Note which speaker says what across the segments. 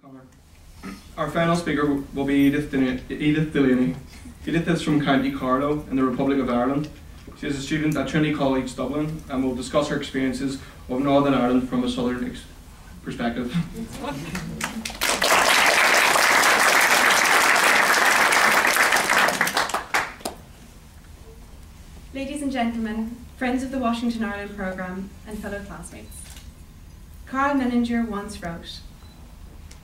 Speaker 1: Conor. Our final speaker will be Edith Delaney. Edith is from County Carlow in the Republic of Ireland. She is a student at Trinity College Dublin and will discuss her experiences of Northern Ireland from a southern perspective.
Speaker 2: Ladies and gentlemen, friends of the Washington Ireland programme and fellow classmates. Carl Menninger once wrote,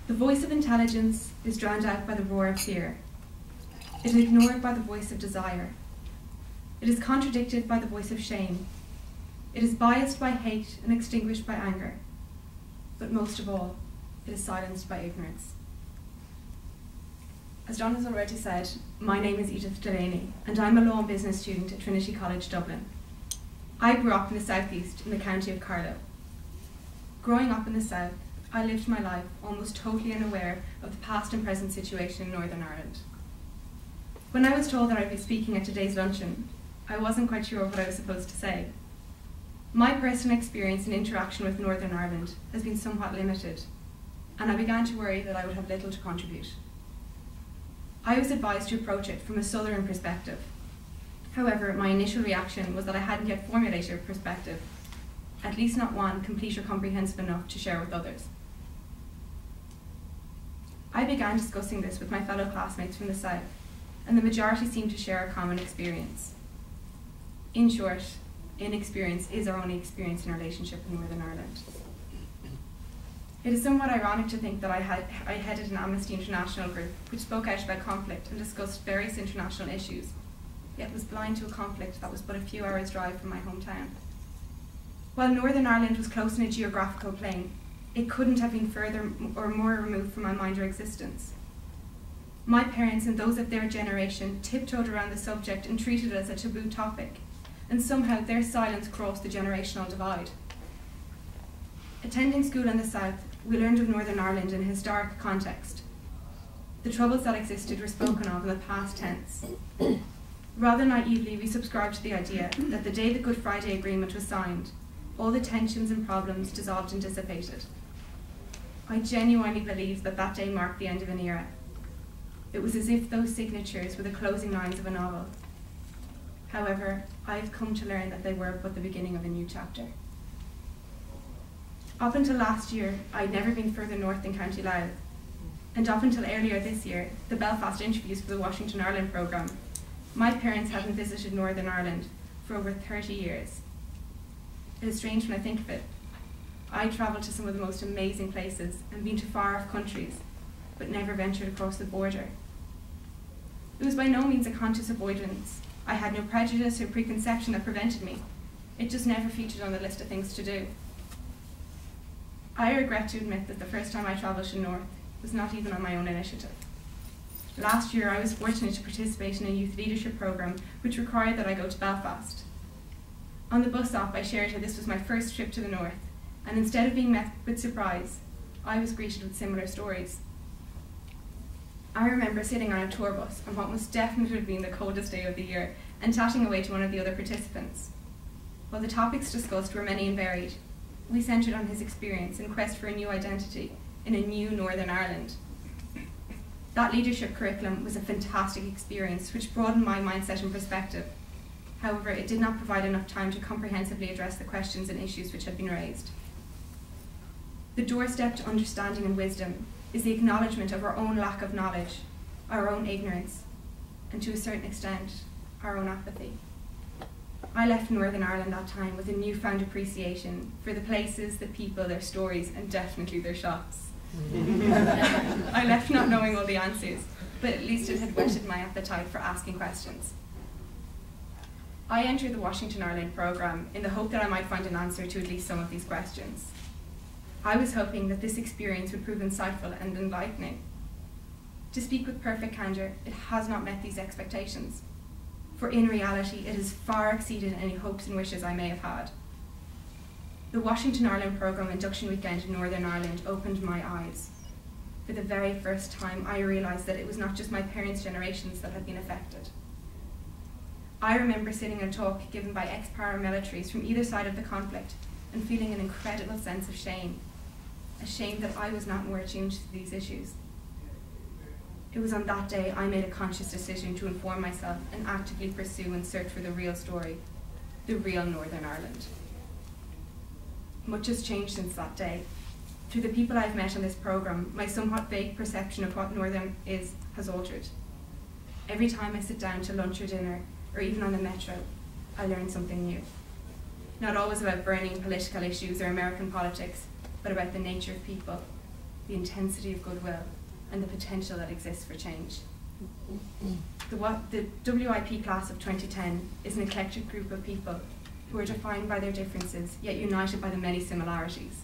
Speaker 2: "The voice of intelligence is drowned out by the roar of fear. It is ignored by the voice of desire. It is contradicted by the voice of shame. It is biased by hate and extinguished by anger. But most of all, it is silenced by ignorance." As John has already said, my name is Edith Delaney, and I'm a law and business student at Trinity College Dublin. I grew up in the southeast in the county of Carlow. Growing up in the south, I lived my life almost totally unaware of the past and present situation in Northern Ireland. When I was told that I'd be speaking at today's luncheon, I wasn't quite sure what I was supposed to say. My personal experience and interaction with Northern Ireland has been somewhat limited, and I began to worry that I would have little to contribute. I was advised to approach it from a southern perspective. However, my initial reaction was that I hadn't yet formulated a perspective, at least not one complete or comprehensive enough to share with others. I began discussing this with my fellow classmates from the south, and the majority seemed to share a common experience. In short, inexperience is our only experience in our relationship in Northern Ireland. It is somewhat ironic to think that I headed an Amnesty International group which spoke out about conflict and discussed various international issues, yet was blind to a conflict that was but a few hours' drive from my hometown. While Northern Ireland was close in a geographical plane, it couldn't have been further or more removed from my mind or existence. My parents and those of their generation tiptoed around the subject and treated it as a taboo topic, and somehow their silence crossed the generational divide. Attending school in the south, we learned of Northern Ireland in a historic context. The troubles that existed were spoken of in the past tense. Rather naively, we subscribed to the idea that the day the Good Friday Agreement was signed, all the tensions and problems dissolved and dissipated. I genuinely believed that that day marked the end of an era. It was as if those signatures were the closing lines of a novel. However, I've come to learn that they were but the beginning of a new chapter. Up until last year, I'd never been further north than County Louth, and up until earlier this year, the Belfast interviews for the Washington Ireland programme, my parents hadn't visited Northern Ireland for over 30 years. It is strange when I think of it. I travelled to some of the most amazing places and been to far-off countries, but never ventured across the border. It was by no means a conscious avoidance. I had no prejudice or preconception that prevented me. It just never featured on the list of things to do. I regret to admit that the first time I travelled to North was not even on my own initiative. Last year, I was fortunate to participate in a youth leadership programme which required that I go to Belfast. On the bus stop, I shared how this was my first trip to the North, and instead of being met with surprise, I was greeted with similar stories. I remember sitting on a tour bus on what must definitely have been the coldest day of the year and chatting away to one of the other participants. While the topics discussed were many and varied, we centred on his experience in quest for a new identity in a new Northern Ireland. That leadership curriculum was a fantastic experience which broadened my mindset and perspective. However, it did not provide enough time to comprehensively address the questions and issues which had been raised. The doorstep to understanding and wisdom is the acknowledgement of our own lack of knowledge, our own ignorance, and to a certain extent, our own apathy. I left Northern Ireland that time with a newfound appreciation for the places, the people, their stories, and definitely their shops. I left not knowing all the answers, but at least it had whetted my appetite for asking questions. I entered the Washington Ireland programme in the hope that I might find an answer to at least some of these questions. I was hoping that this experience would prove insightful and enlightening. To speak with perfect candour, it has not met these expectations, for in reality it has far exceeded any hopes and wishes I may have had. The Washington Ireland programme induction weekend in Northern Ireland opened my eyes. For the very first time, I realised that it was not just my parents' generations that had been affected. I remember sitting in a talk given by ex-paramilitaries from either side of the conflict and feeling an incredible sense of shame. ashamed that I was not more attuned to these issues. It was on that day I made a conscious decision to inform myself and actively pursue and search for the real story, the real Northern Ireland. Much has changed since that day. Through the people I've met on this programme, my somewhat vague perception of what Northern is has altered. Every time I sit down to lunch or dinner, or even on the metro, I learn something new. Not always about burning political issues or American politics, but about the nature of people, the intensity of goodwill, and the potential that exists for change. The WiP class of 2010 is an eclectic group of people who are defined by their differences, yet united by the many similarities.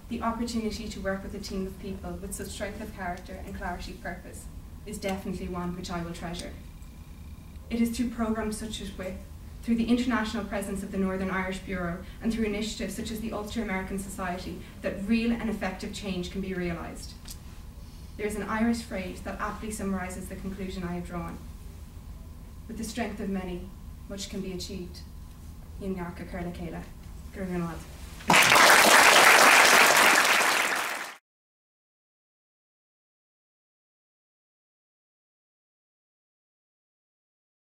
Speaker 2: The opportunity to work with a team of people with such strength of character and clarity of purpose is definitely one which I will treasure. It is through programmes such as WiP, through the international presence of the Northern Irish Bureau, and through initiatives such as the Ulster-American Society that real and effective change can be realised. There is an Irish phrase that aptly summarises the conclusion I have drawn. With the strength of many, much can be achieved. In Yarka Curla Kayla. Gurgan Lad.